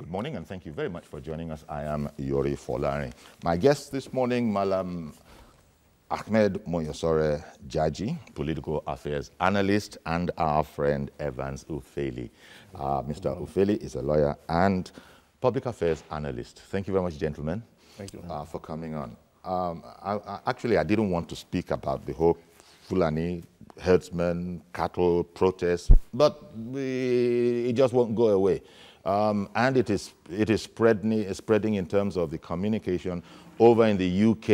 Good morning, and thank you very much for joining us. I am Yori Folari. My guest this morning, Malam Ahmed Moyosore Jaji, political affairs analyst, and our friend Evans Ufeli. Mr. Ufeli is a lawyer and public affairs analyst. Thank you very much, gentlemen. Thank you for coming on. Actually, I didn't want to speak about the whole Fulani herdsmen, cattle protests, but it just won't go away. And it is spreading in terms of the communication over in the UK.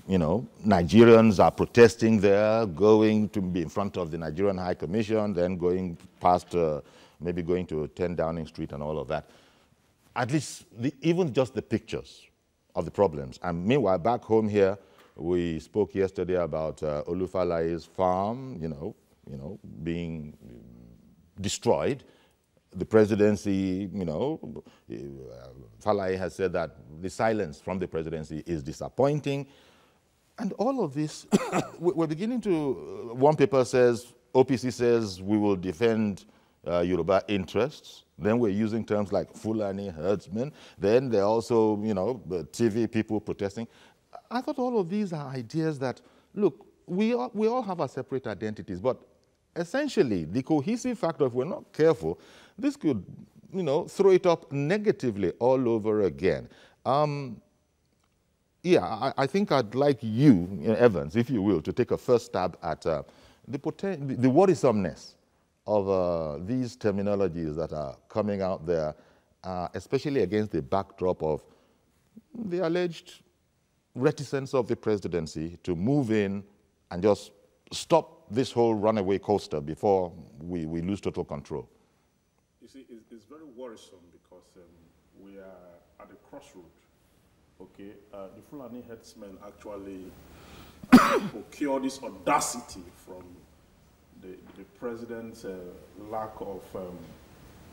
You know, Nigerians are protesting there, going to be in front of the Nigerian High Commission, then going past, maybe going to 10 Downing Street and all of that. At least, even just the pictures of the problems. And meanwhile, back home here, we spoke yesterday about Olufalaye's farm, being destroyed. The presidency, Falaye has said that the silence from the presidency is disappointing. And all of this, we're beginning to, one paper says, OPC says we will defend Yoruba interests. Then we're using terms like Fulani herdsmen. Then there are also, the TV people protesting. I thought all of these are ideas that, look, we all have our separate identities, but essentially the cohesive factor, if we're not careful, this could, throw it up negatively all over again. Yeah, I think I'd like you, Evans, if you will, to take a first stab at the worrisomeness of these terminologies that are coming out there, especially against the backdrop of the alleged reticence of the presidency to move in and just stop this whole runaway coaster before we lose total control. You see, it's very worrisome because we are at a crossroad. Okay, the Fulani herdsmen actually procure this audacity from the president's lack of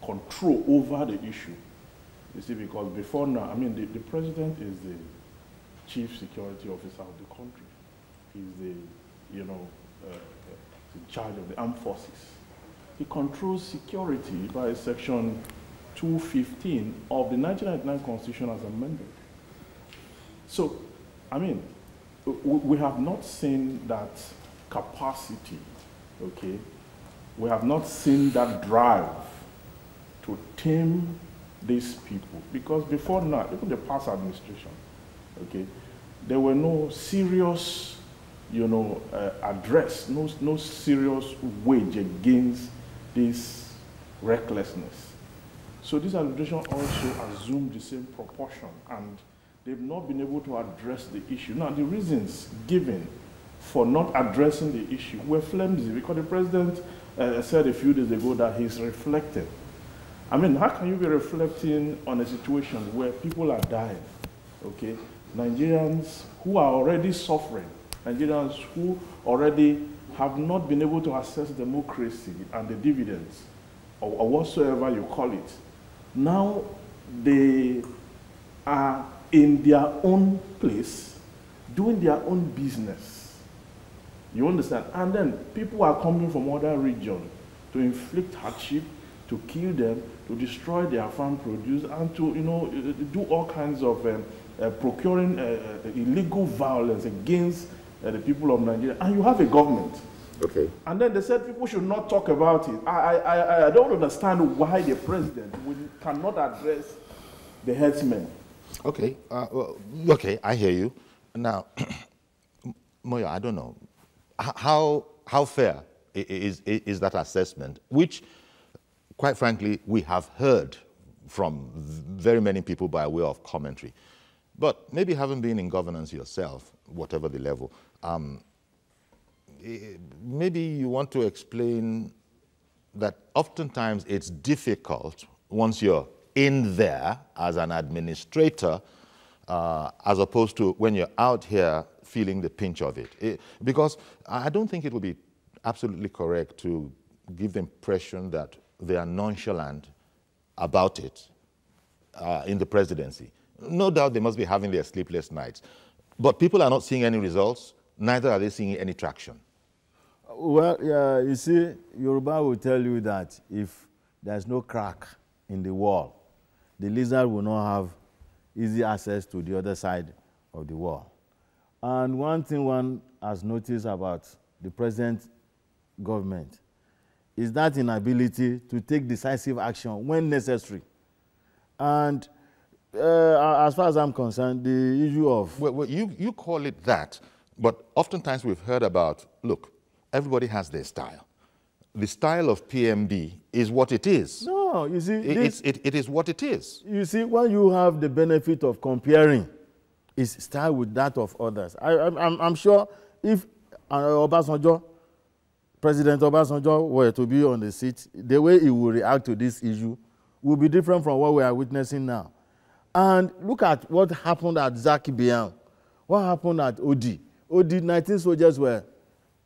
control over the issue. You see, because before now, I mean, the president is the chief security officer of the country. He's the, in charge of the armed forces. He controls security by section 215 of the 1999 Constitution as amended. So, I mean, we have not seen that capacity, okay? We have not seen that drive to tame these people. Because before now, even the past administration, okay, there were no serious, address, no serious wage against this recklessness. So this administration also assumed the same proportion, and they've not been able to address the issue. Now, the reasons given for not addressing the issue were flimsy, because the president said a few days ago that he's reflecting. I mean, how can you be reflecting on a situation where people are dying, okay? Nigerians who are already suffering, Nigerians who already have not been able to access democracy and the dividends, or whatsoever you call it. Now they are in their own place, doing their own business. You understand? And then people are coming from other regions to inflict hardship, to kill them, to destroy their farm produce, and to do all kinds of procuring illegal violence against the people of Nigeria. And you have a government. Okay. And then they said people should not talk about it. I don't understand why the president cannot address the herdsmen. Okay, okay, I hear you. Now, Moyo, I don't know. How fair is that assessment, which, quite frankly, we have heard from very many people by way of commentary. But maybe having been in governance yourself, whatever the level, maybe you want to explain that oftentimes it's difficult once you're in there as an administrator, as opposed to when you're out here feeling the pinch of it. Because I don't think it would be absolutely correct to give the impression that they are nonchalant about it in the presidency. No doubt they must be having their sleepless nights. But people are not seeing any results, neither are they seeing any traction. Well, you see, Yoruba will tell you that if there's no crack in the wall, the lizard will not have easy access to the other side of the wall. And one thing one has noticed about the present government is that inability to take decisive action when necessary. And as far as I'm concerned, the issue of... Well, you call it that, but oftentimes we've heard about, look, everybody has their style. The style of PMB is what it is. No, you see... It is what it is. You see, when you have the benefit of comparing his style with that of others, I'm sure if Obasanjo, President Obasanjo were to be on the seat, the way he would react to this issue will be different from what we are witnessing now. And look at what happened at Zaki Biam. What happened at OD? 19 soldiers were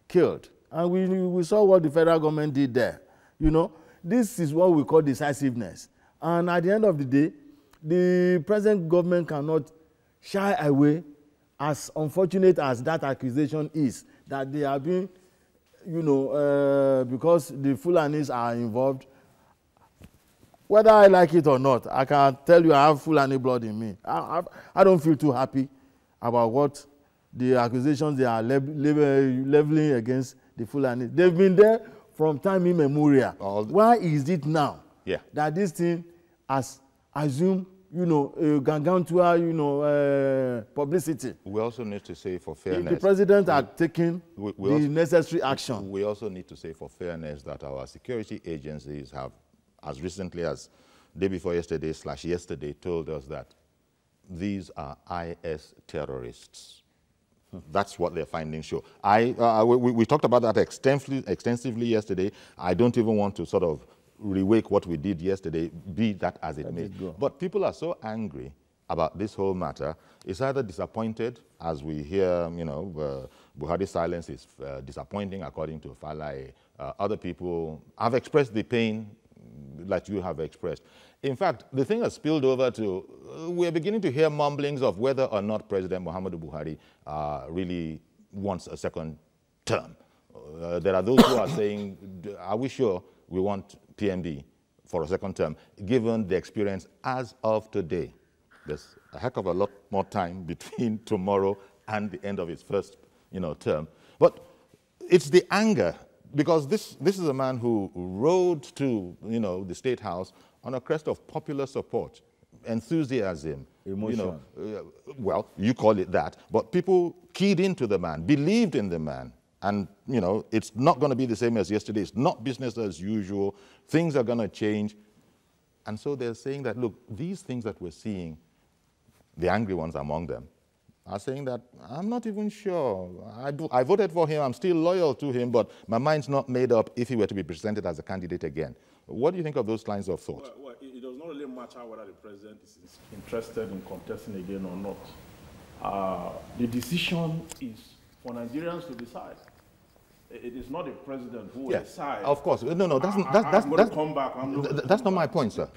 killed. And we saw what the federal government did there. You know, this is what we call decisiveness. And at the end of the day, the present government cannot shy away, as unfortunate as that accusation is, that they are being, you know, because the Fulanis are involved. Whether I like it or not, I can tell you I have Fulani blood in me. I don't feel too happy about what the accusations they are leveling against the Fulani. They've been there from time immemorial. Why is it now that this thing has assumed, you know, gargantua, you know, publicity? We also need to say, for fairness, the president had taken the necessary action. We also need to say, for fairness, that our security agencies have, as recently as day before yesterday / yesterday, told us that these are IS terrorists. That's what their findings show. We talked about that extensively yesterday. I don't even want to sort of rewake what we did yesterday, be that as it may. But people are so angry about this whole matter. It's either disappointed, as we hear, you know, Buhari's silence is disappointing, according to Falai. Other people have expressed the pain that you have expressed. In fact, the thing has spilled over to, we're beginning to hear mumblings of whether or not President Muhammadu Buhari really wants a second term. There are those who are saying, are we sure we want PMB for a second term, given the experience as of today? There's a heck of a lot more time between tomorrow and the end of his first, you know, term. But it's the anger, because this is a man who rode to, you know, the State House on a crest of popular support, enthusiasm, emotion. You know, well, you call it that, but people keyed into the man, believed in the man. And, you know, it's not going to be the same as yesterday. It's not business as usual. Things are going to change. And so they're saying that, look, these things that we're seeing, the angry ones among them, are saying that, I'm not even sure. I voted for him. I'm still loyal to him, but my mind's not made up if he were to be presented as a candidate again. What do you think of those lines of thought? Well, it does not really matter whether the president is interested in contesting again or not. The decision is for Nigerians to decide. It is not the president who will decide. Of course. No, that's not my point, sir.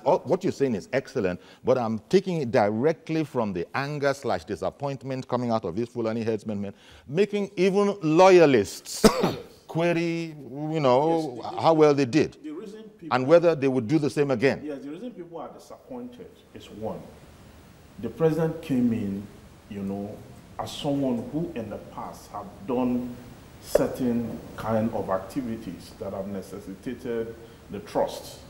What you're saying is excellent, but I'm taking it directly from the anger / disappointment coming out of these Fulani herdsmen men, making even loyalists query, you know, how well they did, and whether they would do the same again. Yes, the reason people are disappointed is, one, the president came in, you know, as someone who in the past have done certain kind of activities that have necessitated the trust.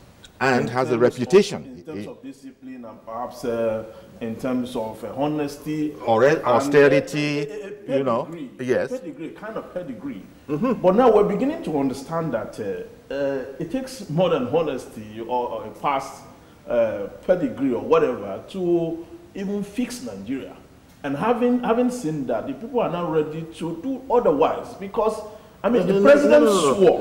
And has a reputation. In terms of discipline and perhaps in terms of honesty. Or austerity, you know. Yes. Kind of pedigree. But now we're beginning to understand that it takes more than honesty or a past pedigree or whatever to even fix Nigeria. And having seen that, the people are now ready to do otherwise, because, I mean, the president swore.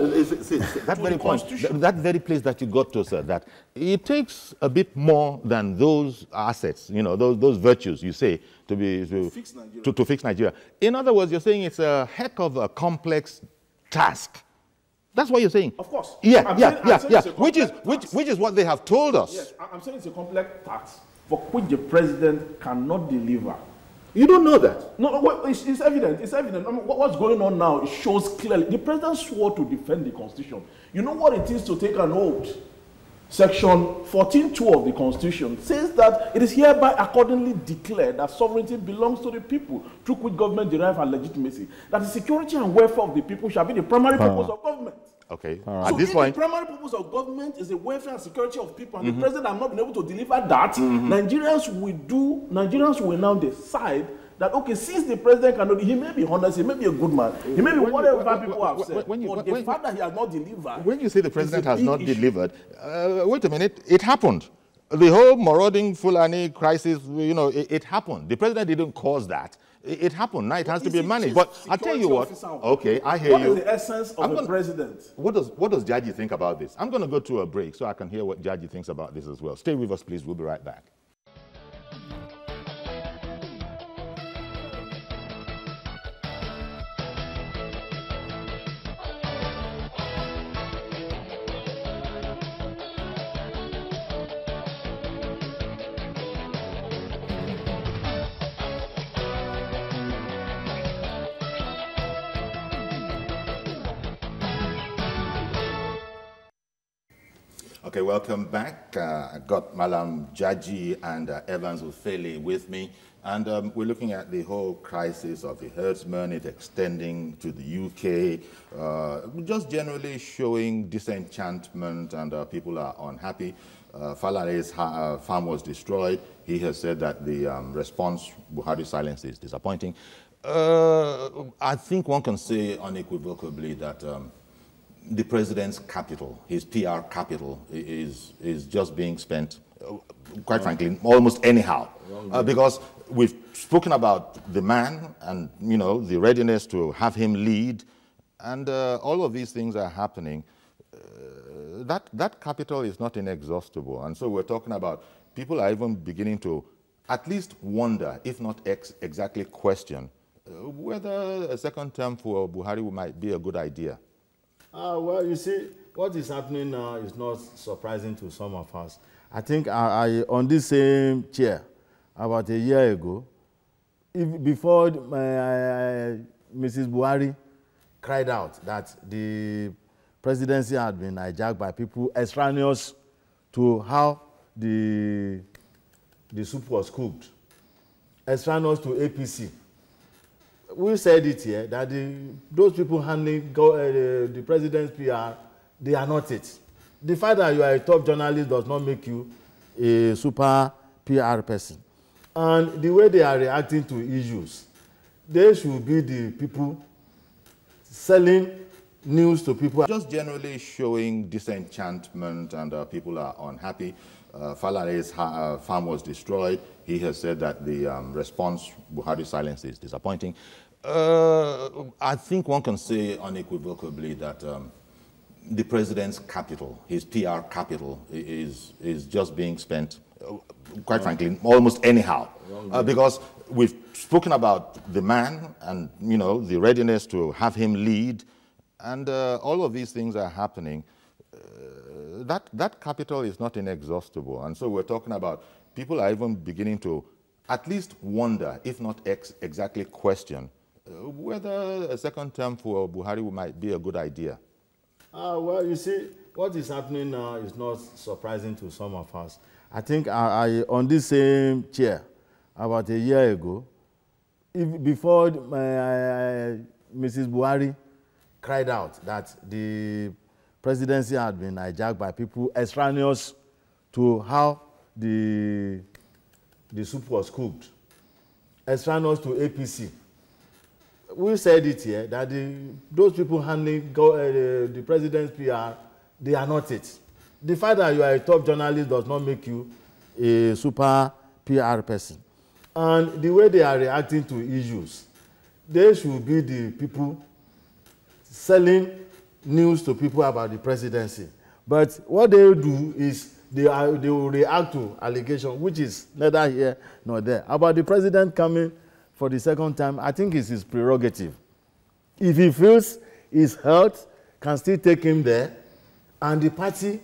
That very point, that very place that you got to, sir, that it takes a bit more than those assets, you know, those virtues, you say, to fix Nigeria. In other words, you're saying it's a heck of a complex task. That's what you're saying. Of course. Yeah. Which is what they have told us. Yes, I'm saying it's a complex task for which the president cannot deliver. You don't know that? No, it's evident. It's evident. I mean, what's going on now, it shows clearly. The president swore to defend the Constitution. You know what it is to take an oath Section 14(2) of the Constitution says that it is hereby accordingly declared that sovereignty belongs to the people, through which government derives her legitimacy, that the security and welfare of the people shall be the primary purpose of government. Okay. So At this point, the primary purpose of government is the welfare and security of people, and the president has not been able to deliver that, Nigerians will now decide that, okay, since the president cannot, he may be honest, he may be a good man, he may be whatever people have said, but the fact that he has not delivered. when you say the president has not delivered, wait a minute, it happened. The whole marauding Fulani crisis, you know, it happened. The president didn't cause that. It happened. Now it has to be managed. But I tell you what, okay, I hear you. What is the essence of the president? What does Jaji think about this? I'm going to go to a break so I can hear what Jaji thinks about this as well. Stay with us, please. We'll be right back. Okay, welcome back. I got Malam Jaji and Evans Ufele with me, and we're looking at the whole crisis of the herdsmen, it extending to the UK, just generally showing disenchantment, and people are unhappy. Falare's farm was destroyed. He has said that the response, Buhari's silence, is disappointing. I think one can say unequivocally that the president's capital, his PR capital, is just being spent, quite frankly, almost anyhow. Because we've spoken about the man and, you know, the readiness to have him lead, and all of these things are happening. That capital is not inexhaustible. And so we're talking about people are even beginning to at least wonder, if not exactly question, whether a second term for Buhari might be a good idea. Well, you see, what is happening now is not surprising to some of us. I think I on this same chair about a year ago, before Mrs. Buhari cried out that the presidency had been hijacked by people extraneous to how the soup was cooked, extraneous to APC. We said it here that those people handling the president's PR, they are not it. The fact that you are a top journalist does not make you a super PR person. And the way they are reacting to issues, they should be the people selling news to people. Just generally showing disenchantment, and people are unhappy. Falare's farm was destroyed. He has said that the response, Buhari's silence, is disappointing. I think one can say unequivocally that the president's capital, his PR capital, is just being spent, quite frankly, almost anyhow. Because we've spoken about the man and, you know, the readiness to have him lead, and all of these things are happening. That capital is not inexhaustible. And so we're talking about people are even beginning to at least wonder, if not exactly question, whether a second term for Buhari might be a good idea. Well, you see, what is happening now is not surprising to some of us. I think I on this same chair about a year ago, before Mrs. Buhari cried out that the presidency had been hijacked by people extraneous to how the soup was cooked, extraneous to APC. We said it here that those people handling the president's PR, they are not it. The fact that you are a top journalist does not make you a super PR person. And the way they are reacting to issues, they should be the people selling news to people about the presidency. But what they do is they will react to allegations, which is neither here nor there. About the president coming for the second time, I think it's his prerogative. If he feels his health can still take him there, and the party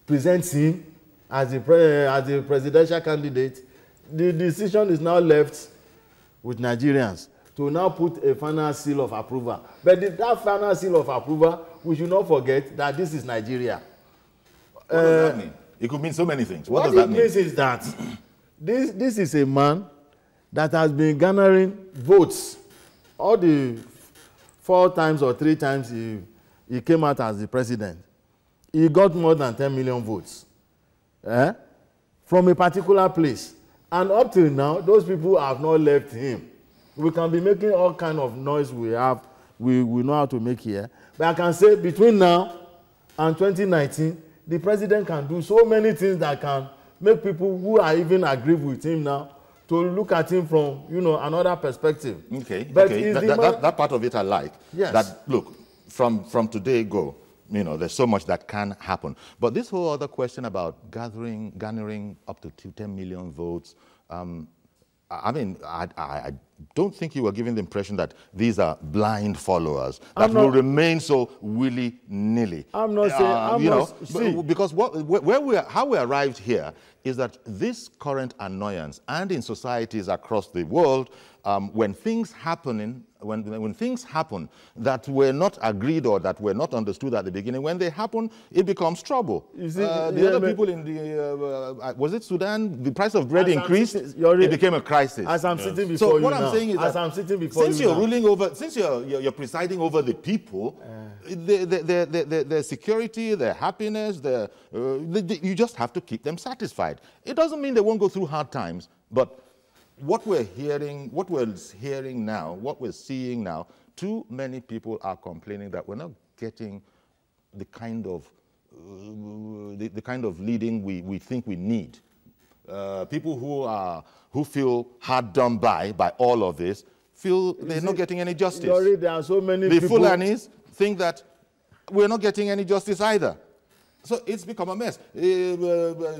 presents him as the presidential candidate, the decision is now left with Nigerians to now put a final seal of approval. But that final seal of approval, we should not forget that this is Nigeria. What does that mean? It could mean so many things. What does that mean? What it means is that this is a man that has been garnering votes. All the 4 times or 3 times he came out as the president, he got more than 10 million votes from a particular place. And up till now, those people have not left him. We can be making all kind of noise we know how to make here. But I can say between now and 2019, the president can do so many things that can make people who are even aggrieved with him now to look at him from, another perspective. Okay, but okay. That part of it I like. Yes. That, look, from today go, there's so much that can happen. But this whole other question about garnering up to 10 million votes, I don't think you were giving the impression that these are blind followers that will remain so willy-nilly. I'm not saying, because how we arrived here is that this current annoyance, and in societies across the world, when things happen that were not agreed or that were not understood at the beginning, when they happen, it becomes trouble. You see, the other people in the was it Sudan? The price of bread increased. It became a crisis. As I'm sitting before you now. So what I'm saying is that since you're ruling over, since you're presiding over the people, their security, their happiness, you just have to keep them satisfied. It doesn't mean they won't go through hard times, but what we're seeing now, too many people are complaining that we're not getting the kind of leading we think we need. People who feel hard done by all of this feel they're not getting any justice. There are so many people. The Fulanis think that we're not getting any justice either. So it's become a mess.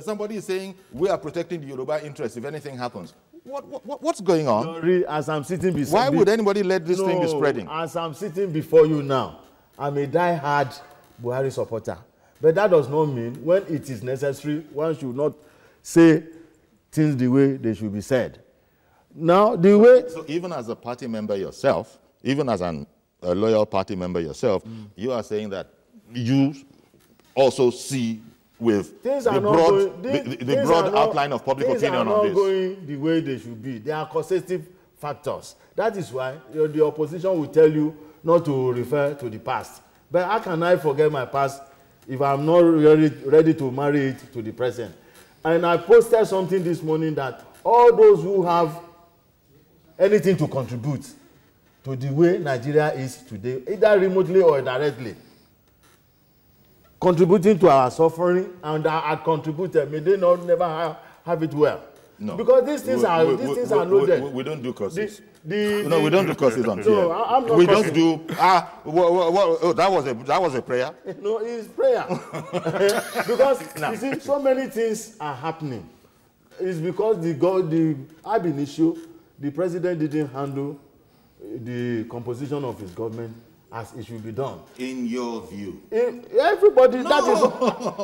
Somebody is saying we are protecting the Yoruba interest if anything happens. What's going on? As I'm sitting beside Why would anybody let this thing be spreading? As I'm sitting before you now, I'm a die-hard Buhari supporter. But that does not mean when it is necessary, one should not say things the way they should be said. Now, the way... So even as a party member yourself, even as a loyal party member yourself, you are saying that you also see with the broad outline of public opinion on this. Things are not going the way they should be. There are causative factors. That is why the opposition will tell you not to refer to the past. But how can I forget my past if I'm not ready to marry it to the present? And I posted something this morning that all those who have anything to contribute to the way Nigeria is today, either remotely or directly, contributing to our suffering and are contributed, may they not never have it well. No. Because these things are loaded. We don't do curses. No, we don't do curses on here. I'm not we just do. That was a prayer. No, it's prayer. Because you see, so many things are happening. It's because the ab initio, the president didn't handle the composition of his government as it should be done. In your view? Everybody, no.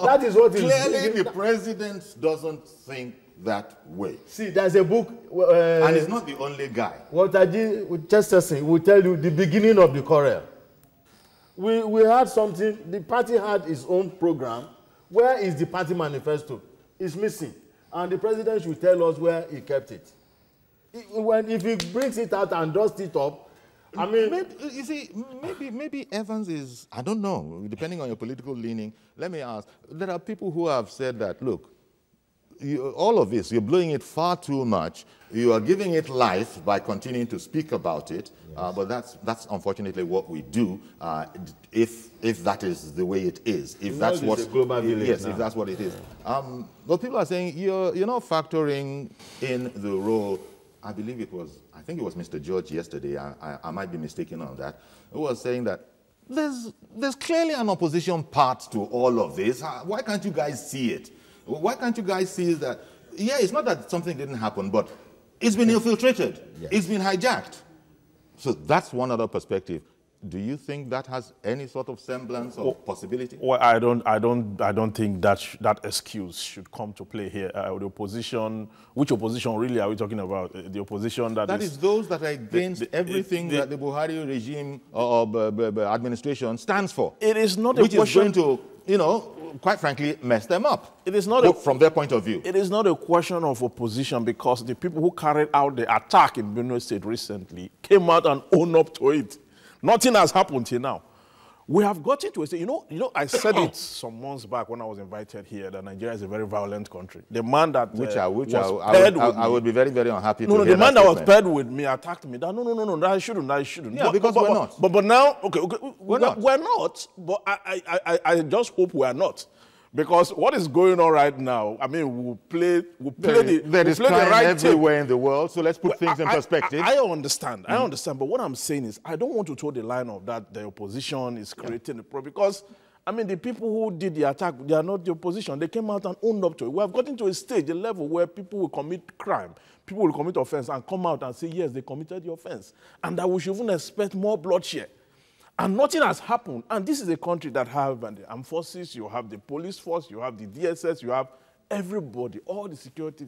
that is what Clearly, the president doesn't think that way. See, there's a book... and he's not the only guy. Walter G. Chesterton will tell you the beginning of the quarrel. We had something, the party had its own program. Where is the party manifesto? It's missing. And the president should tell us where he kept it. If he brings it out and dusts it up, I mean... Maybe Evans is, I don't know, depending on your political leaning. Let me ask, there are people who have said that, look, all of this, you're blowing it far too much. You are giving it life by continuing to speak about it. Yes. But that's unfortunately what we do. If that is the way it is, if that's what global village yes, now. If that's what it is. But people are saying you're not factoring in the role. I think it was Mr. George yesterday. I might be mistaken on that. Who was saying that there's clearly an opposition part to all of this. Why can't you guys see it? Why can't you guys see that, yeah, it's not that something didn't happen, but it's been infiltrated. Yes. It's been hijacked. So that's one other perspective. Do you think that has any sort of semblance of possibility? Well, I don't think that excuse should come to play here. The opposition, which opposition really are we talking about? The opposition that is those that are against everything that the Buhari regime or administration stands for. It is not a question. Which is going to quite frankly, messed them up. It is not from their point of view. It is not a question of opposition, because the people who carried out the attack in Benue State recently came out and owned up to it. Nothing has happened till now. We have gotten to a state, I said it some months back when I was invited here, that Nigeria is a very violent country. The man that I would be very, very unhappy to hear the man that was statement. paired with me attacked me. No, I shouldn't. Yeah, because we're not. But now, okay, we're not. But I just hope we are not. Because what is going on right now, I mean, we'll play there is crime right everywhere in the world, so let's put things in perspective. I understand, but what I'm saying is, I don't want to toe the line of that the opposition is creating the problem, because, I mean, the people who did the attack, they are not the opposition. They came out and owned up to it. We have gotten to a stage, a level where people will commit crime, people will commit offense and come out and say, yes, they committed the offense, and that we should even expect more bloodshed. And nothing has happened. And this is a country that have the armed forces, you have the police force, you have the DSS, you have everybody, all the security.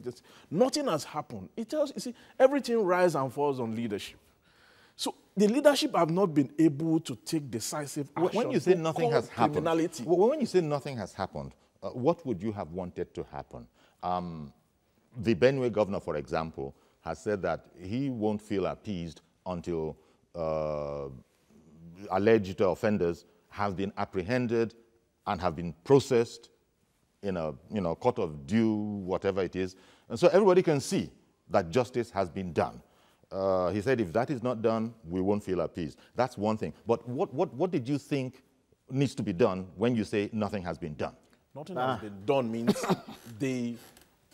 Nothing has happened. It tells you, see, everything rises and falls on leadership. So the leadership have not been able to take decisive action. When you say nothing has happened, criminality. When you say nothing has happened, what would you have wanted to happen? The Benue governor, for example, has said that he won't feel appeased until alleged offenders have been apprehended and have been processed in a court of due, whatever it is. And so everybody can see that justice has been done. He said if that is not done, we won't feel appeased. That's one thing. But what did you think needs to be done when you say nothing has been done? Nothing has been done means the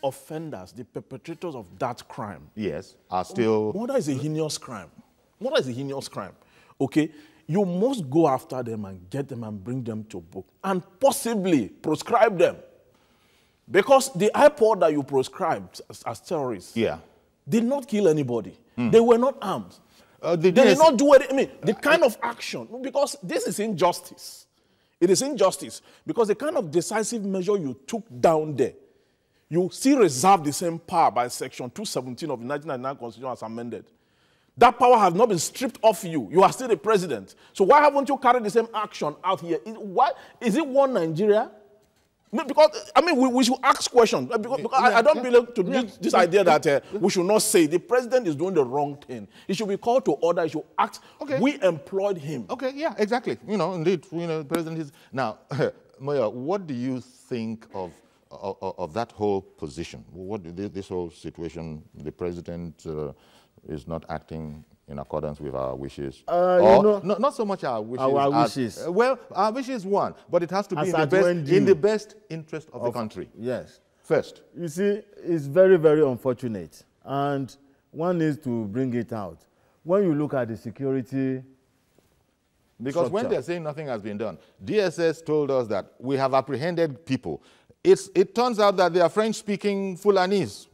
offenders, the perpetrators of that crime. Yes, are still... Murder is a heinous crime. Murder is a heinous crime. Okay? You must go after them and get them and bring them to book and possibly proscribe them. Because the IPOD that you proscribed as terrorists did not kill anybody. They were not armed. They did not do anything. I mean, the kind of action, because this is injustice. It is injustice. Because the kind of decisive measure you took down there, you still reserve the same power by Section 217 of the 1999 Constitution as amended. That power has not been stripped off you. You are still the president. So why haven't you carried the same action out here? Why is it one Nigeria? Because, I mean, we should ask questions. Because I don't believe to this idea that we should not say the president is doing the wrong thing. He should be called to order. He should act. Okay. We employed him. Okay, yeah, exactly. Indeed, the president is... Now, Moya, what do you think of that whole position? This whole situation, the president... is not acting in accordance with our wishes. Not so much our wishes. Our wishes. Well, our wishes one, but it has to be in the best interest of the country. Yes. First. You see, it's very, very unfortunate. And one needs to bring it out. When you look at the security Because when they're saying nothing has been done, DSS told us that we have apprehended people. It turns out that they are French-speaking Fulanese.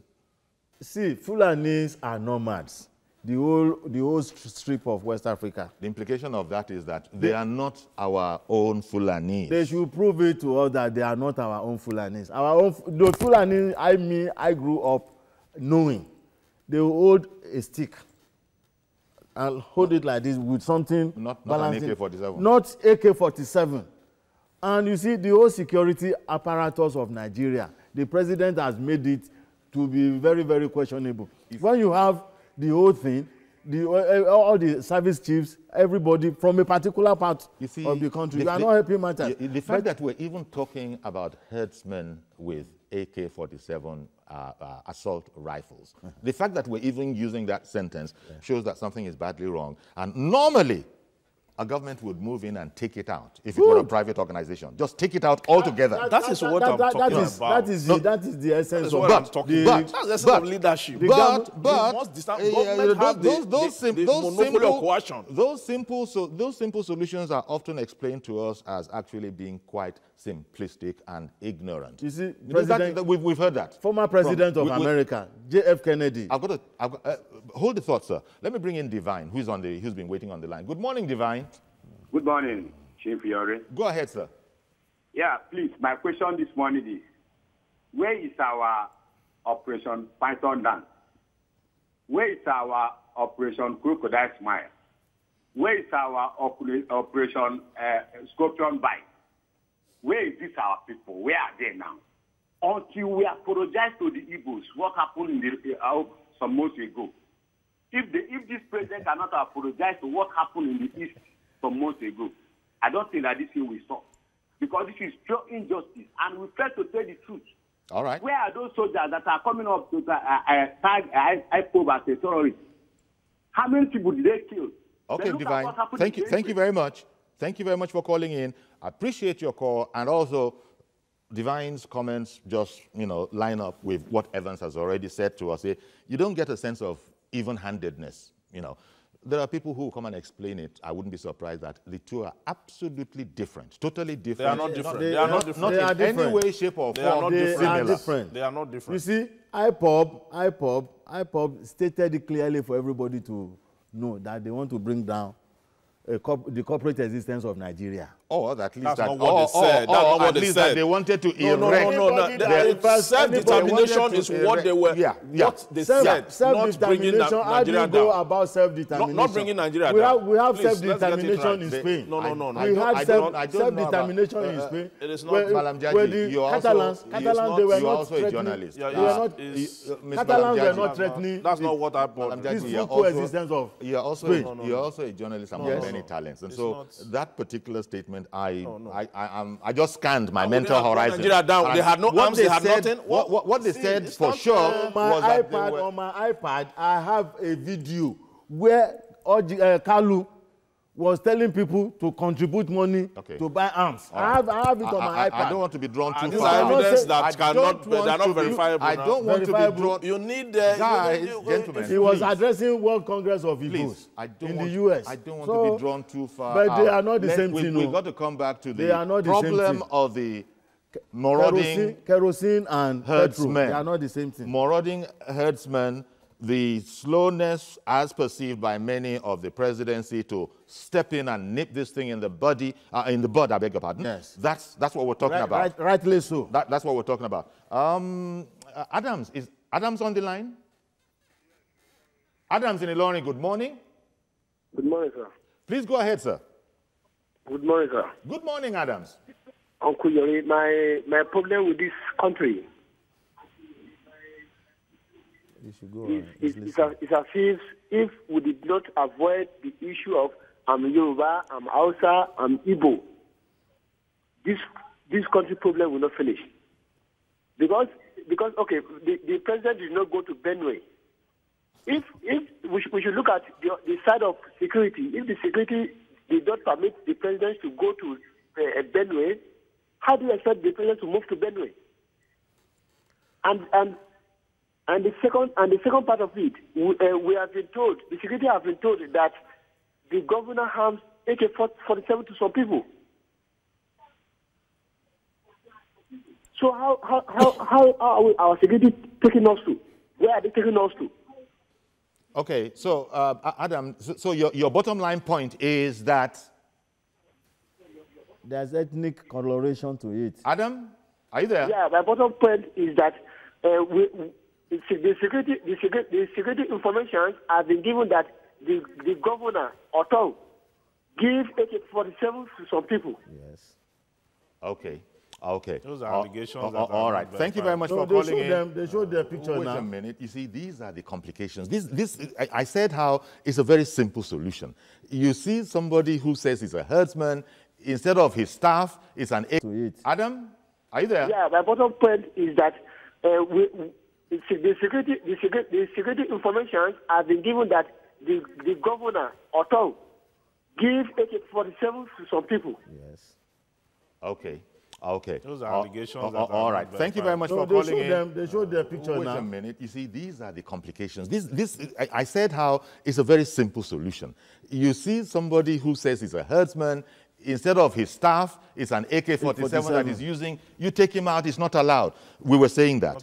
See, Fulanese are nomads. The whole strip of West Africa. The implication of that is that they are not our own Fulanese. They should prove it to us that they are not our own Fulanese. The Fulanese, I grew up knowing. They hold a stick and hold it like this with something not balancing. an AK-47. Not AK-47. And you see, the whole security apparatus of Nigeria, the president has made it to be very, very questionable. When you have the whole thing, all the service chiefs, everybody from a particular part of the country, you are not helping matters. The fact that we're even talking about herdsmen with AK-47 assault rifles, the fact that we're even using that sentence shows that something is badly wrong. And normally, a government would move in and take it out if it were a private organization. Just take it out altogether. That is what I'm talking about. That is the essence of what I'm talking about. That's the essence of leadership. Those simple solutions are often explained to us as actually being quite simplistic and ignorant. You see, we've heard that. Former president of America, J.F. Kennedy. Hold the thought, sir. Let me bring in Divine, who's been waiting on the line. Good morning, Divine. Good morning, Chief Fiore. Go ahead, sir. Yeah, please. My question this morning is, where is our Operation Python Dance? Where is our Operation Crocodile Smile? Where is our Operation Scorpion Bite? where is this our people? Where are they now? Until we apologize to the Igbos, what happened in some months ago. If this president cannot apologize to what happened in the East some months ago, I don't think that this thing will stop. Because this is pure injustice, and we fail to tell the truth. All right. Where are those soldiers that are coming up to tag IPOB as a terrorist? How many people did they kill? Okay, Divine. Thank you. Thank you very much. Thank you very much for calling in. I appreciate your call, and also Divine's comments just, line up with what Evans has already said to us. You don't get a sense of even-handedness, There are people who come and explain it. I wouldn't be surprised that the two are absolutely different, totally different. They are not different. They are not different. Not in any way, shape, or form. They are different. They are not different. You see, IPOB stated it clearly for everybody to know that they want to bring down the corporate existence of Nigeria. Or at least that's not what they said. That's not what they said. They wanted to erect. No. Self-determination is what they were. What they said. Self-determination. How do you go about self-determination? Not bringing Nigeria down. We have self-determination in Spain. No. We have self-determination in Spain. It is not. Malam Jaji, Catalans, they were you're not also a journalist. Catalans were not threatening. That's not what happened. Peaceful coexistence of You're also a journalist among many talents, and so that particular statement, I just scanned my mental horizon. Nigeria down. They had no arms. They had nothing. What they said for sure was that on my iPad, I have a video where Kalu was telling people to contribute money to buy arms. I have it on my iPad. I don't want to be drawn too these far. are evidence that they're not verifiable. I don't want to be drawn. You need guys, gentlemen. He was addressing World Congress of Igbos in the U.S. I don't want to be drawn too far. But they are not the same thing. We've got to come back to the problem of the marauding kerosene and herdsmen. Petrol. They are not the same thing. Marauding herdsmen, the slowness as perceived by many of the presidency to step in and nip this thing in the bud, I beg your pardon. Yes. That's what we're talking about. Rightly so. That's what we're talking about. Adams, is Adams on the line? Adams in Ilorin, good morning. Good morning, sir. Please go ahead, sir. Good morning, sir. Good morning, Adams. Uncle Yori, my problem with this country it's as if we did not avoid the issue of I'm Yoruba, I'm Hausa, I'm Igbo, this country problem will not finish. Because okay, the president did not go to Benue. If we should look at the side of security, if the security did not permit the president to go to Benue, how do you expect the president to move to Benue? And the second part of it, we have been told, the security have been told that the governor harms AK-47 to some people. So how are our security taking us to? Where are they taking us to? Okay, so Adam, so your bottom line point is that there's ethnic coloration to it. Adam, are you there? Yeah, my bottom point is that the security information has been given that the governor, Otto, gave AK-47 to some people. Yes. Okay. Those are allegations. All right. Thank you very much for calling in. They showed their picture now. Wait a minute. You see, these are the complications. I said how it's a very simple solution. You see somebody who says he's a herdsman, instead of his staff, it's an to it. Adam, are you there? Yeah, my bottom point is that the security information has been given that the governor, Otto, gave AK-47 to some people. Yes. Okay. Those are allegations. All right. Thank you very much for calling in. They showed their picture now. Wait a minute. You see, these are the complications. I said how it's a very simple solution. You see somebody who says he's a herdsman, instead of his staff, it's an AK-47 that he's using. You take him out, it's not allowed. We were saying that.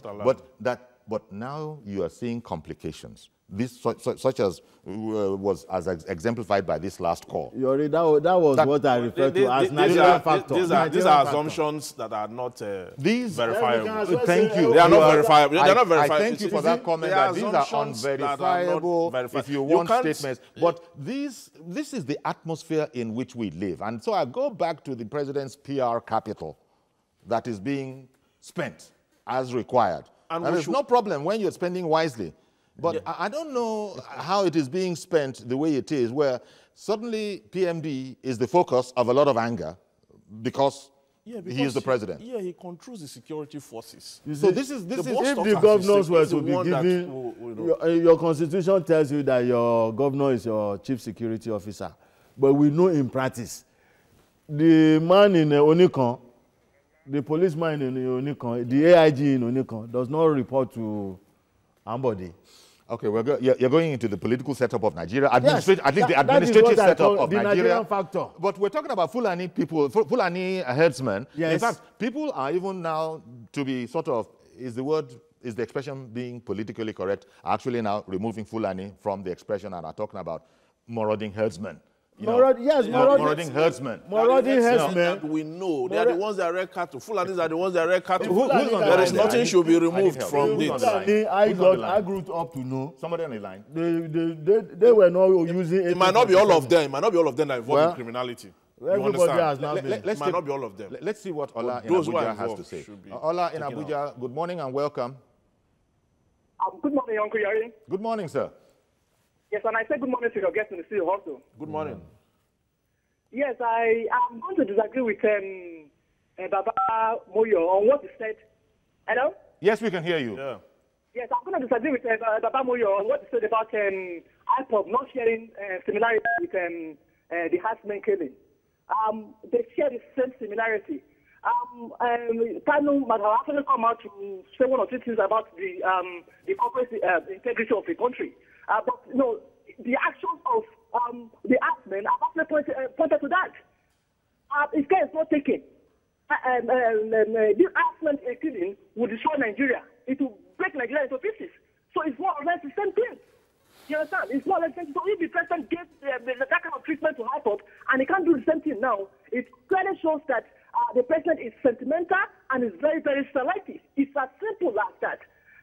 But now you are seeing complications. Such as was exemplified by this last call. That was what I referred to as Nigerian factor. These are assumptions that are not verifiable. Thank you. They are not verifiable. They are not verifiable. I thank you for that comment that these are unverifiable if you want statements. But this is the atmosphere in which we live. And so I go back to the president's PR capital, that is being spent as required. And there's no problem when you're spending wisely. But I don't know how it is being spent the way it is, where suddenly PMD is the focus of a lot of anger because he is the president. Yeah, he controls the security forces. So this is if the governors were to be given, your constitution tells you that your governor is your chief security officer. But we know in practice, the man in Onikon, the policeman in Onikon, the AIG in Onikon does not report to Ambody. Okay, you're going into the political setup of Nigeria. Yes, I think the administrative setup of the Nigeria. Nigerian factor. But we're talking about Fulani people, Fulani herdsmen. Yes. In fact, people are even now to be sort of, is the expression being politically correct, actually now removing Fulani from the expression and are talking about marauding herdsmen. Marauding herdsmen. Marauding herdsmen. We know they are the ones that rear cattle. Fulanis are the ones that rear cattle. Who's on the There is line? nothing should be removed from this. I grew up to know. Somebody on the line. They were not using. It might not be all of them. It might not be all of them that are involved in criminality. Everybody has not been. It might not be all of them. Let's see what Ola in Abuja has to say. Ola in Abuja, good morning and welcome. Good morning, Uncle Yari. Good morning, sir. Yes, and I say good morning to your guests in the studio also. Good morning. Yes, I am going to disagree with Baba Moyo on what he said. Hello? Yes, we can hear you. Yeah. Yes, I'm going to disagree with Baba Moyo on what he said about IPOB not sharing similarity with the Herdsmen killing. They share the same similarity. Kanu might have actually come out to say one or two things about the corporate integrity of the country. But, you know, the actions of the Herdsmen have actually pointed to that. If care is not taken, this Herdsmen killing will destroy Nigeria. It will break Nigeria into pieces. So it's more or less the same thing. You understand? It's more or less the same thing. So if the president gave that kind of treatment to IPOB and he can't do the same thing now, it clearly shows that the president is sentimental and is very, very selective. It's as simple as that.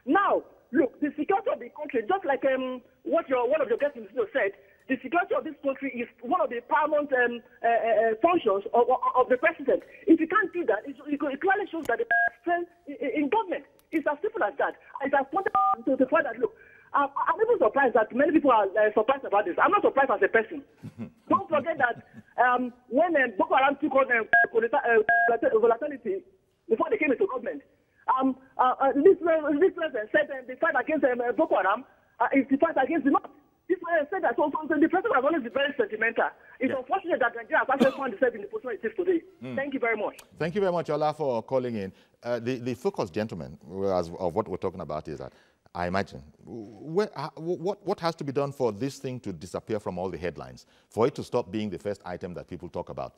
Now, look, the security of the country, just like what one of your guests in the studio said, the security of this country is one of the paramount functions of the president. If you can't do that, it clearly shows that the president in government. It's as simple as that. It's as pointed to the point that, look, I'm even surprised that many people are surprised about this. I'm not surprised as a person. Don't forget that when Boko Haram took on volatility before they came into government, this president said the fight against Boko Haram is the fight against the North. This president said that. So the president has always been very sentimental. It's unfortunate that Nigeria has actually found itself in the position it is today. Thank you very much. Thank you very much, Ola, for calling in. The focus, gentlemen, of what we're talking about is that I imagine, what has to be done for this thing to disappear from all the headlines, for it to stop being the first item that people talk about?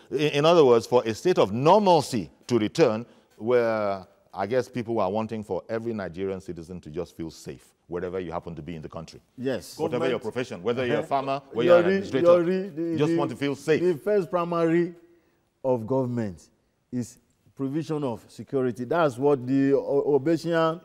In other words, for a state of normalcy to return where I guess people are wanting for every Nigerian citizen to just feel safe, wherever you happen to be in the country. Yes. Whatever your profession, whether you're a farmer, whether you're an administrator, just want to feel safe. The first primary of government is provision of security. That's what the Obesian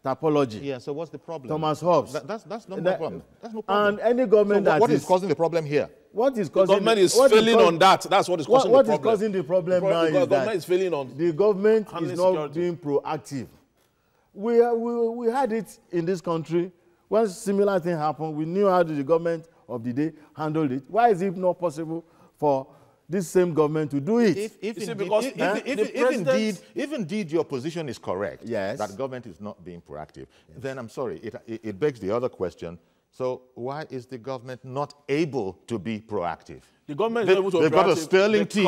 typology. Yeah, so what's the problem? Thomas Hobbes. That's not the problem. That's no problem. And any government so what is causing the problem here? What is causing the government is failing on that. That's what is causing the problem. What is causing the problem now is that the government is failing on the government is not being proactive. We had it in this country. When similar thing happened, we knew how the government of the day handled it. Why is it not possible for this same government to do it? If indeed your position is correct, yes, that government is not being proactive, then I'm sorry, it begs the other question. So why is the government not able to be proactive? The government is able to be proactive. They've got a sterling team.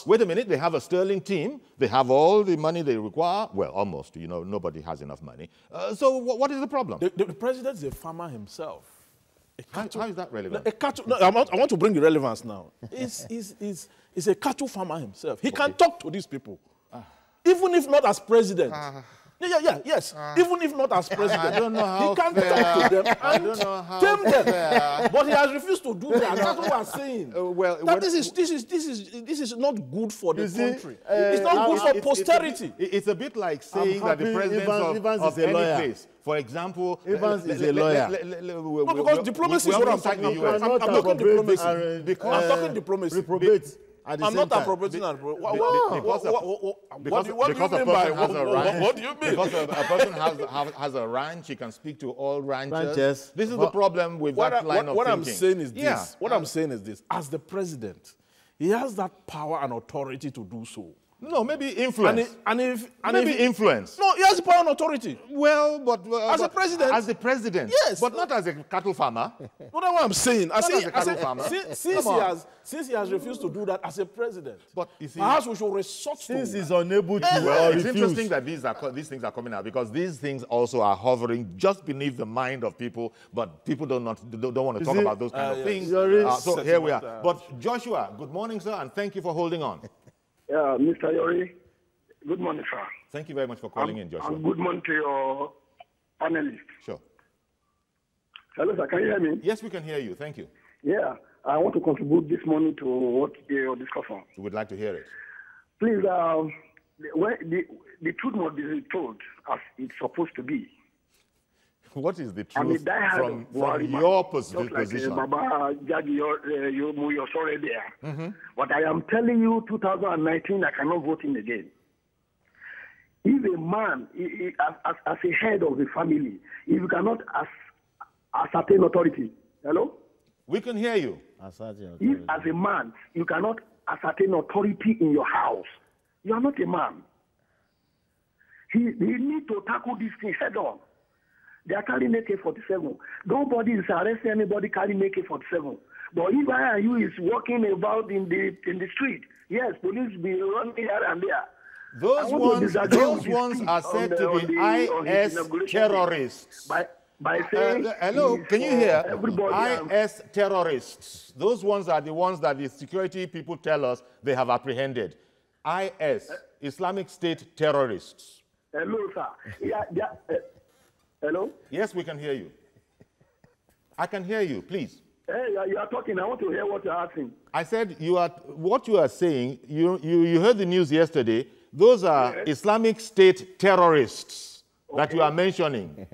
Wait a minute, they have a sterling team. They have all the money they require. Well, almost. You know, nobody has enough money. So what is the problem? The president is a farmer himself. How is that relevant? I want to bring the relevance now. He's a cattle farmer himself. He can talk to these people. Even if not as president. Yes. Even if not as president. I don't know how he can talk to them and tame them. But he has refused to do that. That's what we're saying. This is not good for the country. It's not good for posterity. It's a bit like saying that the president of any place, for example, Evans is a lawyer. No, because diplomacy is what I'm talking about. I'm talking diplomacy. Reprobate. at the I'm same not time. appropriating and Because what do you mean? Because a person has a ranch, he can speak to all ranchers. This is the problem with What that line of I'm thinking. saying is this. Yeah. What I'm saying is this. As the president, he has that power and authority to do so. No, maybe influence. Maybe influence. No, he has the power and authority. Well, but As a president? as the president, Yes. but not as a cattle farmer. No, that's what I'm saying. Since he has refused to do that as a president, But you see, perhaps we should resort to. Since he's unable to well, it's refuse. interesting that these things are coming out because these things also are hovering just beneath the mind of people, but people don't want to talk about those kind of things. So here we are. But Joshua, good morning, sir, and thank you for holding on. Yeah, Mr. Yori, good morning, sir. Thank you very much for calling in, Joshua. And good morning to your panelists. Sure. Hello, sir, can you hear me? Yes, we can hear you. Thank you. Yeah, I want to contribute this morning to what you're discussing. We would like to hear it. Please, the truth must be told as it's supposed to be. What is the I'm a truth diehard from your just position? like Baba Jaji, you're sorry there. But I am telling you, 2019, I cannot vote in again. If a man, as a head of the family, if you cannot ascertain authority, hello? We can hear you. If as a man, you cannot ascertain authority in your house, you are not a man. He need to tackle this thing head on. They are carrying AK-47. Nobody is arresting anybody carrying AK-47. But if I and you is walking about in the street, yes, police be running here and there. Those ones are said to be IS terrorists. By saying, hello, can you hear? Everybody IS terrorists. Those ones are the ones that the security people tell us they have apprehended. IS, Islamic State terrorists. Hello, sir. Hello? Yes, we can hear you. I can hear you, please. Hey, you are talking. I want to hear what you're asking. I said what you are saying, you heard the news yesterday. Those are Islamic State terrorists that you are mentioning.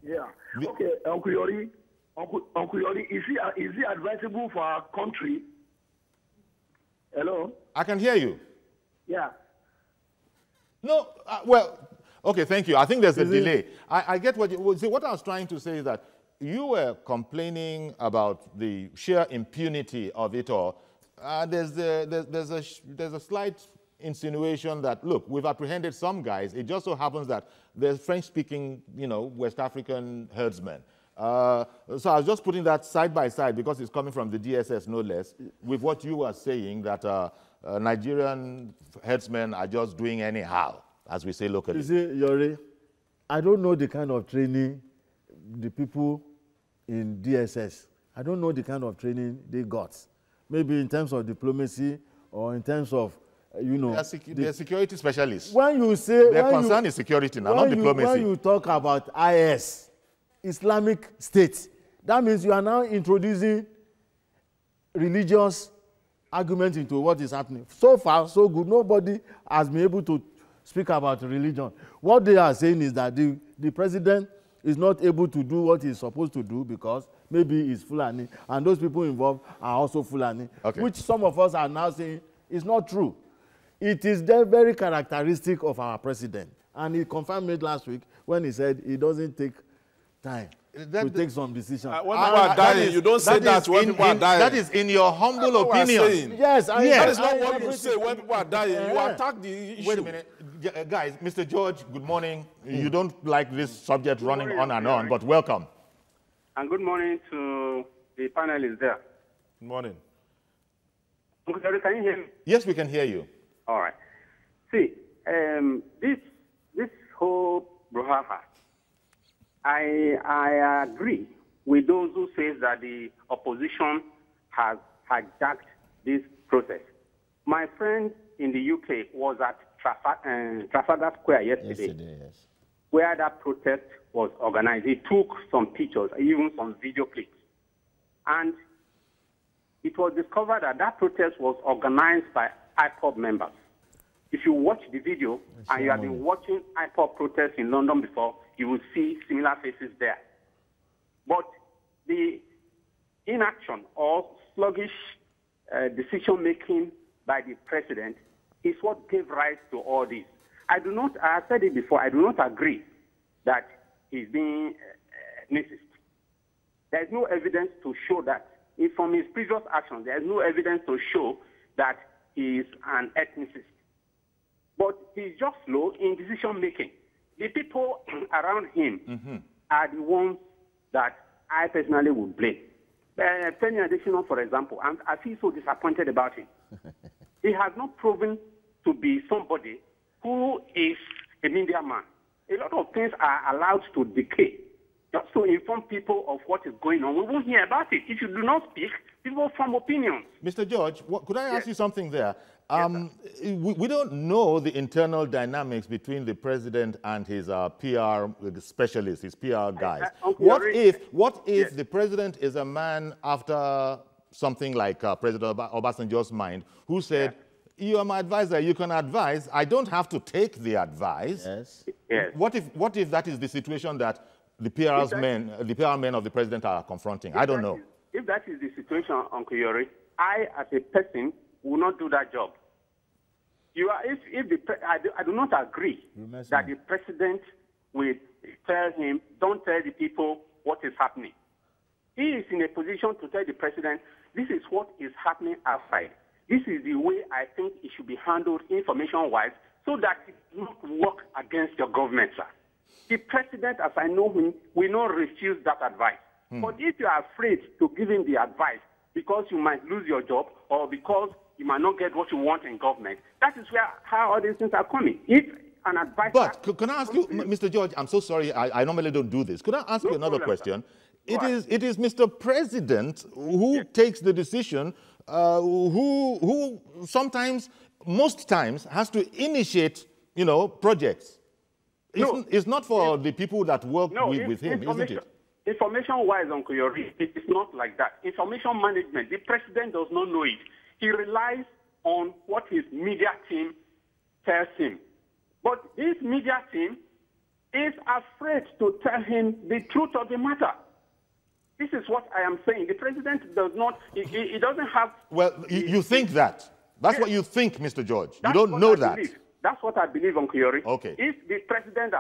Yeah. Okay, Uncle Yori, is he advisable for our country? Hello? I can hear you. Yeah. No, well, okay, thank you. I think there's a delay. I get what you see. What I was trying to say is that you were complaining about the sheer impunity of it all. There's a slight insinuation that, look, we've apprehended some guys. It just so happens that there's French-speaking, West African herdsmen. So I was just putting that side by side because it's coming from the DSS, no less, with what you were saying that Nigerian herdsmen are just doing anyhow, as we say locally. You see, Yori, I don't know the kind of training the people in DSS, I don't know the kind of training they got. Maybe in terms of diplomacy or in terms of, They're security specialists. When you say... Their concern is security now, not diplomacy. When you talk about IS, Islamic State, that means you are now introducing religious argument into what is happening. So far, so good. Nobody has been able to speak about religion. What they are saying is that the president is not able to do what he's supposed to do because maybe he's Fulani, and those people involved are also Fulani, which some of us are now saying is not true. It is very characteristic of our president, and he confirmed it last week when he said he doesn't take time to take some decisions. When people are dying, you don't say that when people are dying. That is in your humble opinion. Yes, that is not what you say when people are dying. You attack the issue. Wait a minute. Guys, Mr. George, good morning. You don't like this subject running on and on, but welcome. And good morning to the panelists there. Good morning. Uncle Jerry, can you hear me? Yes, we can hear you. All right. See, this whole brouhaha, I agree with those who say that the opposition has hijacked this process. My friend in the UK was at Trafalgar Square yesterday, where that protest was organized. He took some pictures, even some video clips. And it was discovered that that protest was organized by IPOB members. If you watch the video, and you have been watching IPOB protests in London before, you will see similar faces there. But the inaction or sluggish decision-making by the president is what gave rise to all this. I said it before, I do not agree that he's being ethnicist. There is no evidence to show that. From his previous actions, there is no evidence to show that he is an ethnicist. But he's just slow in decision making. The people around him are the ones that I personally would blame. Penny Additional, for example, I feel so disappointed about him. He has not proven to be somebody who is a media man. A lot of things are allowed to decay just to inform people of what is going on. We won't hear about it. If you do not speak, people form opinions. Mr. George, could I ask you something there? We don't know the internal dynamics between the president and his PR specialists, his PR guys. What if the president is a man after something like President Obasanjo's mind, who said, you are my advisor, you can advise, I don't have to take the advice. Yes. Yes. What if that is the situation that the PR men of the president are confronting? I don't know. If that is the situation, Uncle Yori, I, as a person, will not do that job. I do not agree that the president will tell him, don't tell the people what is happening. He is in a position to tell the president, this is what is happening outside. This is the way I think it should be handled information-wise so that it does not work against your government, sir. The president, as I know him, will not refuse that advice. But if you are afraid to give him the advice because you might lose your job or because you might not get what you want in government, that is how all these things are coming. If an advice... But can I ask you, Mr. George, I'm so sorry, I normally don't do this. Could I ask you another question? It is Mr. President who takes the decision, who sometimes, most times, has to initiate, projects. It's not for the people that work with him, isn't it? Information-wise, Uncle Yori, it is not like that. Information management, the president does not know it. He relies on what his media team tells him. But his media team is afraid to tell him the truth of the matter. This is what I am saying. The president does not, he doesn't have... Well, you think that. That's what you think, Mr. George. You don't know that. That's what I believe, Uncle Yori. Okay. If the president,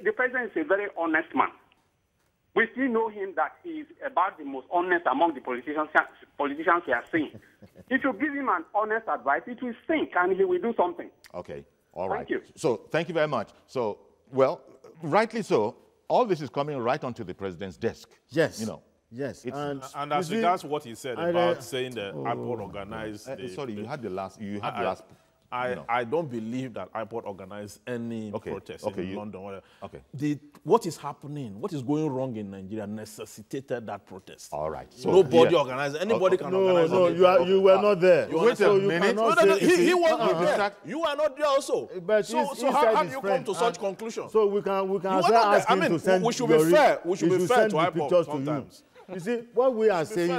the president is a very honest man. We still know him that he is about the most honest among the politicians we are seeing. If you give him an honest advice, it will sink and he will do something. Okay. All right. Thank you. So, thank you very much. So, well, rightly so, all this is coming right onto the president's desk. Yes. Yes. And as regards what he said about saying the IPOD organized... sorry, you had the last... I don't believe that IPOD organized any protest in London. Whatever. Okay. What is happening, what is going wrong in Nigeria necessitated that protest. All right. So nobody organized. Anybody can organize. No, you were not there. Wait a minute. He wasn't there. You are not there also. But so how do you come to such conclusion? So we can ask him to send... We should be fair. We should be fair to IPOD sometimes. You see, what we are saying,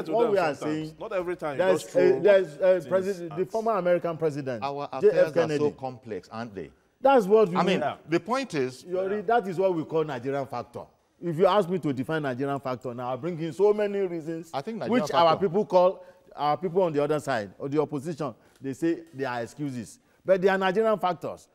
not every time. There's the former American president, our affairs Kennedy. are so complex, aren't they? That's what we mean. The point is... that is what we call Nigerian factor. If you ask me to define Nigerian factor now, I'll bring in so many reasons which our people call, our people on the other side, or the opposition, they say they are excuses. But they are Nigerian factors.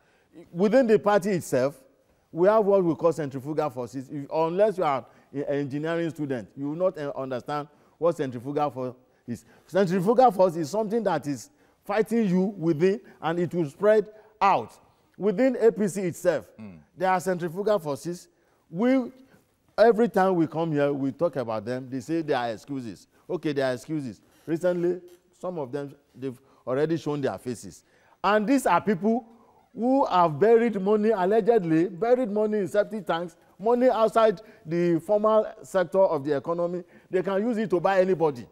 Within the party itself, we have what we call centrifugal forces. Unless you are an engineering student, you will not understand what centrifugal force is. Centrifugal force is something that is fighting you within, and it will spread out. Within APC itself, there are centrifugal forces. Every time we come here, we talk about them. They say they are excuses. Okay, they are excuses. Recently, some of them, they've already shown their faces. And these are people who have buried money, allegedly buried money in septic tanks, money outside the formal sector of the economy. They can use it to buy anybody.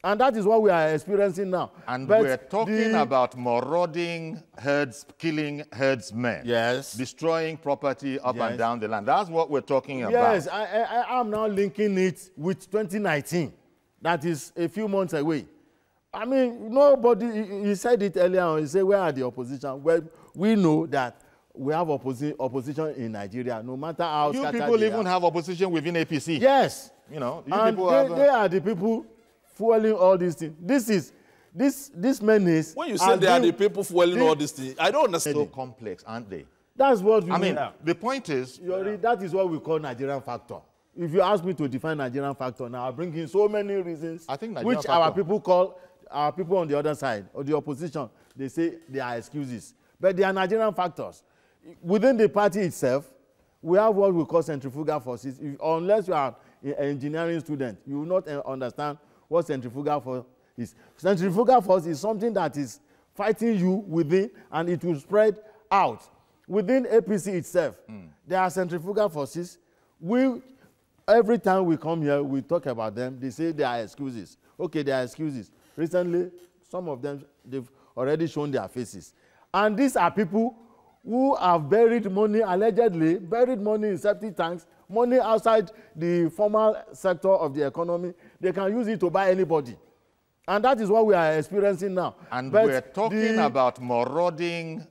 And that is what we are experiencing now. And we're talking about marauding herds, killing herdsmen. Yes. Destroying property up and down the land. That's what we're talking about. Yes, I am now linking it with 2019. That is a few months away. I mean, nobody, he said it earlier on, he said, where are the opposition? Well, we know that we have opposition in Nigeria, no matter how you people even have opposition within APC. Yes. You know, they are the people fueling all these things. this menace. When you say they are the people fueling all these things, I don't understand. So complex, aren't they? That's what we I mean, the point is... that is what we call Nigerian factor. If you ask me to define Nigerian factor now, I'll bring in so many reasons which our people call, our people on the other side, or the opposition, they say they are excuses. But they are Nigerian factors. Within the party itself, we have what we call centrifugal forces. Unless you are an engineering student, you will not understand what centrifugal force is. Centrifugal force is something that is fighting you within, and it will spread out. Within APC itself, there are centrifugal forces. Every time we come here, we talk about them. They say they are excuses. Okay, they are excuses. Recently, some of them, they've already shown their faces. And these are people who have buried money, allegedly buried money in septic tanks, money outside the formal sector of the economy. They can use it to buy anybody. And that is what we are experiencing now. And we're talking about marauding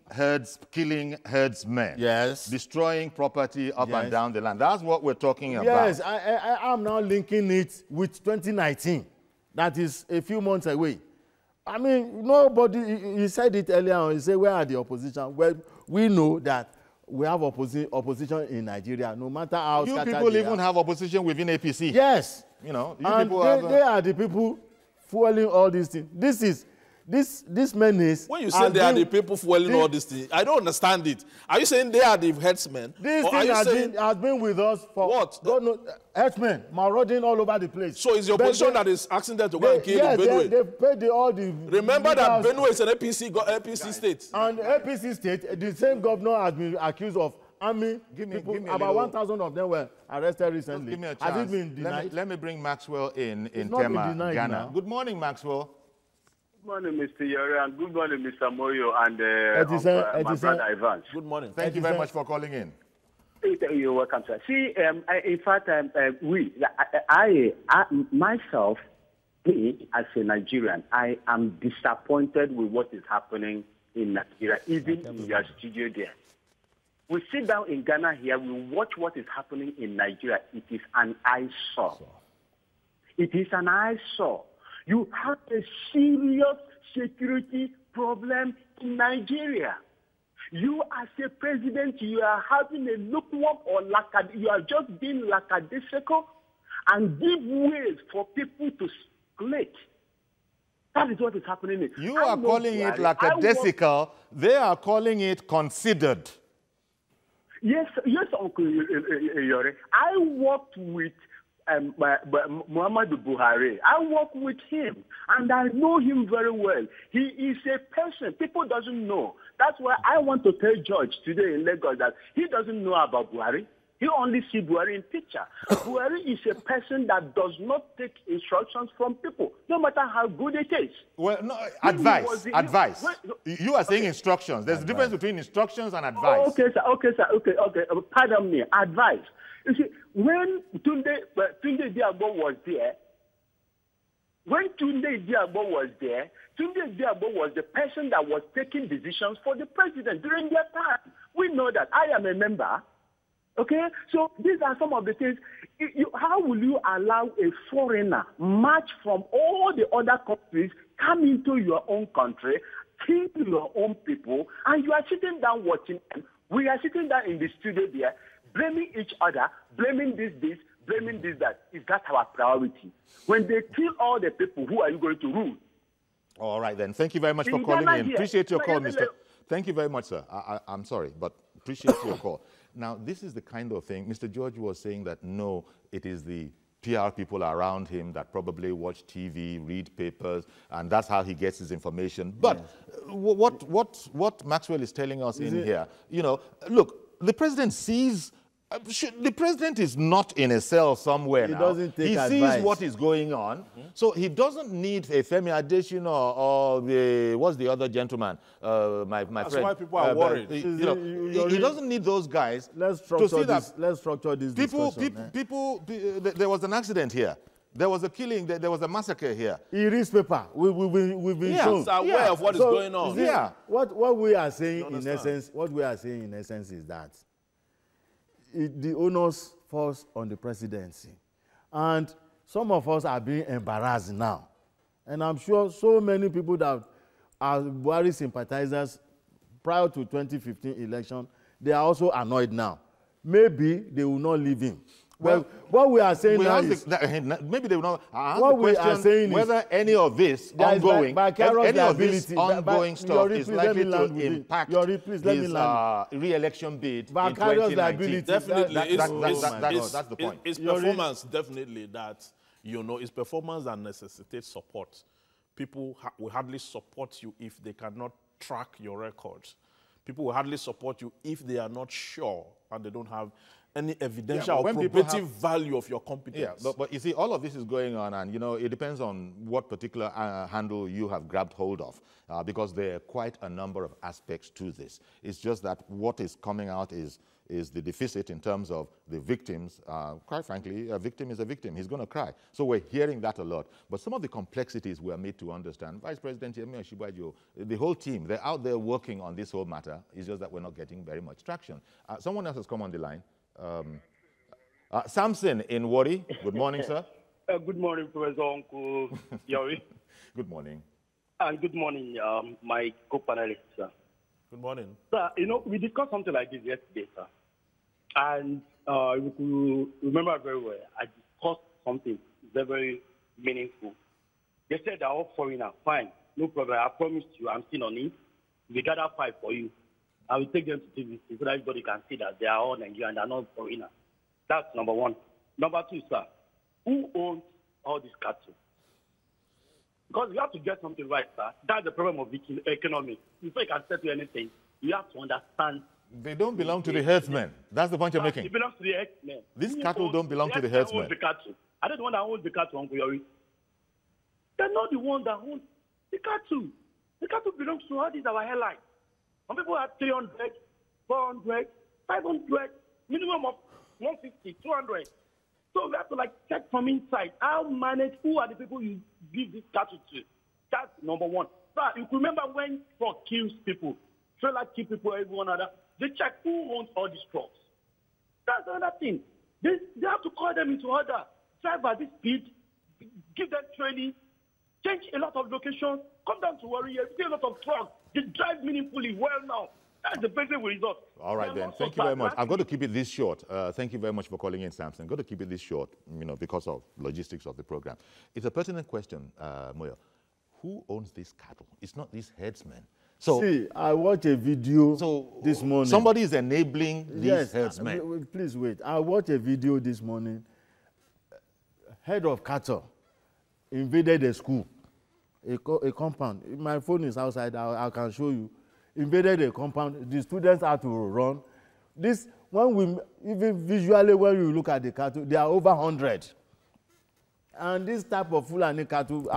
killing herdsmen. Yes. Destroying property up and down the land. That's what we're talking about. Yes, I am now linking it with 2019. That is a few months away. I mean, nobody, he said it earlier on, he said, where are the opposition? Well, we know that we have opposition in Nigeria, no matter how you people even have opposition within APC. Yes. You know, they are the people fueling all these things. This menace. When you say they are the people fueling all these things, I don't understand it. Are you saying they are the herdsmen? This thing has been with us for what? Herdsmen marauding all over the place. So it's the opposition that is asking them to go and kill in Benue? They paid all the. Remember that Benue is an APC state. And APC state, the same governor has been accused of army people. About 1,000 of them were arrested recently. Give me a chance. Has it been denied? Let me bring Maxwell in Tema, Ghana. Now. Good morning, Maxwell. Good morning, Mr. Yore, and good morning, Mr. Moyo, and my brother Evans. Good morning. Thank you very much for calling in. You're welcome, sir. See, in fact, myself, as a Nigerian, I am disappointed with what is happening in Nigeria, even in your studio there. We sit down in Ghana here, we watch what is happening in Nigeria. It is an eyesore. It is an eyesore. You have a serious security problem in Nigeria. You as a president, you are having a lukewarm or you are just being lackadaisical and give way for people to split. That is what is happening. You are calling it lackadaisical. They are calling it considered. Yes, Uncle Yore. I worked with Muhammadu Buhari. I work with him, and I know him very well. He is a person people doesn't know. That's why I want to tell George today in Lagos that he doesn't know about Buhari. He only sees Buhari in picture. Buhari is a person that does not take instructions from people, no matter how good it is. Well, no, advice. You are saying instructions. There's a difference between instructions and advice. Okay, sir. Okay. Pardon me. Advice. You see, when Tunde Diabo was there, Tunde Diabo was the person that was taking decisions for the president during their time. We know that. I am a member. Okay? So these are some of the things. How will you allow a foreigner march from all the other countries, come into your own country, kill your own people, and you are sitting down watching them? We are sitting down in the studio there, blaming each other, blaming this, blaming this, that. Is that our priority? When they kill all the people, who are you going to rule? All right, then. Thank you very much for calling in. Appreciate your call, Mr. Thank you very much, sir. I'm sorry, but appreciate your call. Now, this is the kind of thing, Mr. George was saying that, no, it is the PR people around him that probably watch TV, read papers, and that's how he gets his information. But what Maxwell is telling us in here, you know, look, the president sees, the president is not in a cell somewhere now. Doesn't take advice. He sees what is going on. So he doesn't need a Femi Adesina or the, what's the other gentleman, my friend. That's why people are worried. He doesn't need those guys let's structure this discussion. There was an accident here. There was a killing, there was a massacre here. He reads paper. We've been shown. Aware of what is going on. What we are saying in essence, is that the onus falls on the presidency. And some of us are being embarrassed now. And I'm sure so many people that are Buhari sympathizers prior to 2015 election, they are also annoyed now. Maybe they will not leave him. Well, what we are saying now is... maybe they will not... What we are saying whether is... any of this ongoing... any of this ongoing stuff is likely to impact his re-election bid in 2019. Definitely. That's the point. It's performance, definitely, that, you know, it's performance that necessitates support. People will hardly support you if they cannot track your records. People will hardly support you if they are not sure and they don't have any evidential or probative value of your competence. Yeah, but you see, all of this is going on, and, you know, it depends on what particular handle you have grabbed hold of, because there are quite a number of aspects to this. It's just that what is coming out is the deficit in terms of the victims. Quite frankly, a victim is a victim. He's going to cry. So we're hearing that a lot. But some of the complexities we are made to understand. Vice President Yemi Osinbajo, the whole team, they're out there working on this whole matter. It's just that we're not getting very much traction. Someone else has come on the line. Samson in Wari. Good morning, sir. Good morning, Professor Uncle Yori. Good morning. And good morning, my co-panelists, sir. Good morning. Sir, you know, we discussed something like this yesterday, sir. And if you remember very well, I discussed something very, very meaningful. They said they're all foreigners. Fine, no problem. I promised you, I'm still on it. We gather 5 for you. I will take them to TV so that everybody can see that they are all Nigerian, they are not foreigners. That's number one. Number two, sir, who owns all this cattle? Because you have to get something right, sir. That's the problem of the economy. Before you can settle anything, you have to understand. They don't belong to the herdsmen. That's the point you're making. It belongs to the herdsmen. These cattle don't belong to the herdsmen. The cattle. I don't the one that owns the cattle, Uncle Yori. They're not the one that owns the cattle. The cattle belongs to all these our airlines. Some people have 300, 400, 500, minimum of 150, 200. So we have to like check from inside. How manage, who are the people you give this cattle to? That's number one. Sir, you remember when truck kills people, trailer kill people, everyone other, they check who owns all these trucks. That's another thing. They have to call them into order. Drive at this speed, give them training, change a lot of locations, come down to Warrior, see a lot of trucks. They drive meaningfully well now. That's the basic result. All right, then. Thank you very much. I'm going to keep it this short. Thank you very much for calling in, Samson. I'm going to keep it this short, you know, because of logistics of the program. It's a pertinent question, Moyo. Who owns these cattle? It's not these herdsmen. So, see, I watched a video this morning. Somebody is enabling these herdsmen. Please wait. I watched a video this morning. Head of cattle invaded a school, a compound. My phone is outside. I can show you. Invaded a compound. The students had to run. This, when we even visually, when you look at the cattle, they are over 100. And this type of Fulani cattle,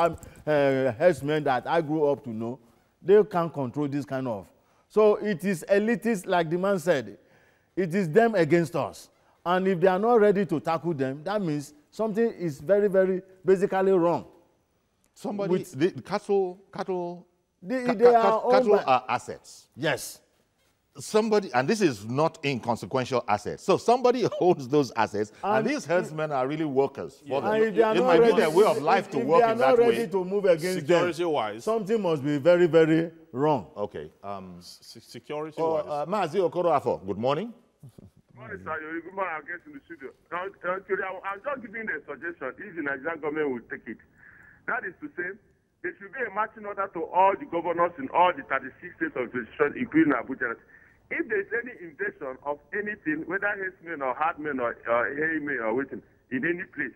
herdsmen that I grew up to know, they can't control this kind of. So it is elitist, like the man said. It is them against us. And if they are not ready to tackle them, that means something is very, very basically wrong. Somebody, the cattle are assets. Yes. Somebody, and this is not inconsequential assets. So somebody owns those assets, and these herdsmen are really workers. Yeah. It might be their way of life to work in that way. If they are not ready to move against security-wise, something must be very, very wrong. Okay. Security-wise. Mazi Okoroafo, good morning. Good morning, sir. Good morning. I'll get to the studio. I'm just giving a suggestion if the Nigerian government will take it. That is to say, there should be a marching order to all the governors in all the 36 states of the state, including Abuja. If there is any invasion of anything, whether herdsmen or hardmen or haymen or waiting in any place,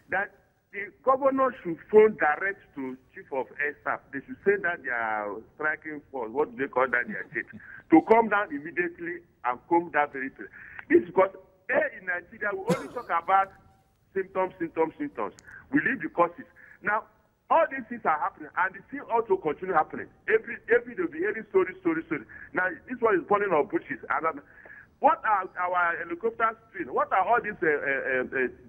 that the governor should phone direct to chief of air staff. They should say that they are striking force, what do they call that, their jet, to come down immediately and comb that very place. It's because here in Nigeria, we only talk about symptoms. We leave the causes. Now, all these things are happening, and the thing also continue happening. Every day we'll be hearing story. Now, this one is burning our bushes. And what are our helicopters doing? What are all these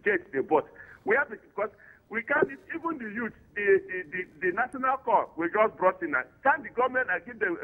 jets they bought? We have to, because we can't, even the youth, the national corps we just brought in, can the government give them,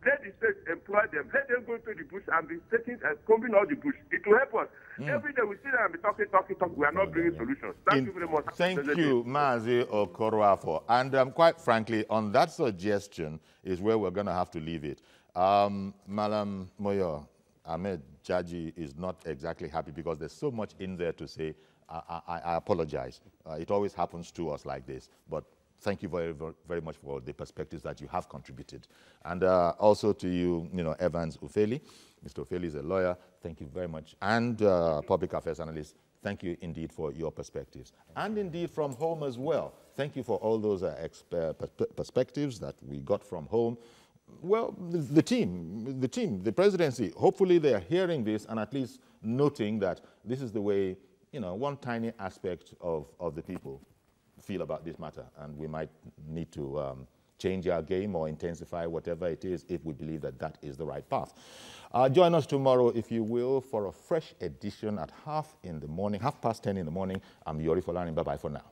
let the state employ them, let them go to the bush and be taking, combing all the bush. It will help us. Every day we sit there and be talking. We are not bringing solutions. Thank you very much. Thank you, Mazi Okoroafo. And quite frankly, on that suggestion is where we're going to have to leave it. Malam Moyo, Ahmed Jaji is not exactly happy because there's so much in there to say. I apologize. It always happens to us like this. But thank you very, very much for the perspectives that you have contributed. And also to you, Evans Ufeli. Mr. Ufeli is a lawyer. Thank you very much. And public affairs analyst, thank you indeed for your perspectives. And indeed from home as well. Thank you for all those perspectives that we got from home. Well, the team, the presidency, hopefully they are hearing this and at least noting that this is the way, one tiny aspect of the people feel about this matter. And we might need to change our game or intensify whatever it is if we believe that that is the right path. Join us tomorrow, if you will, for a fresh edition at 10:30 in the morning. I'm Yori Folani. Bye-bye for now.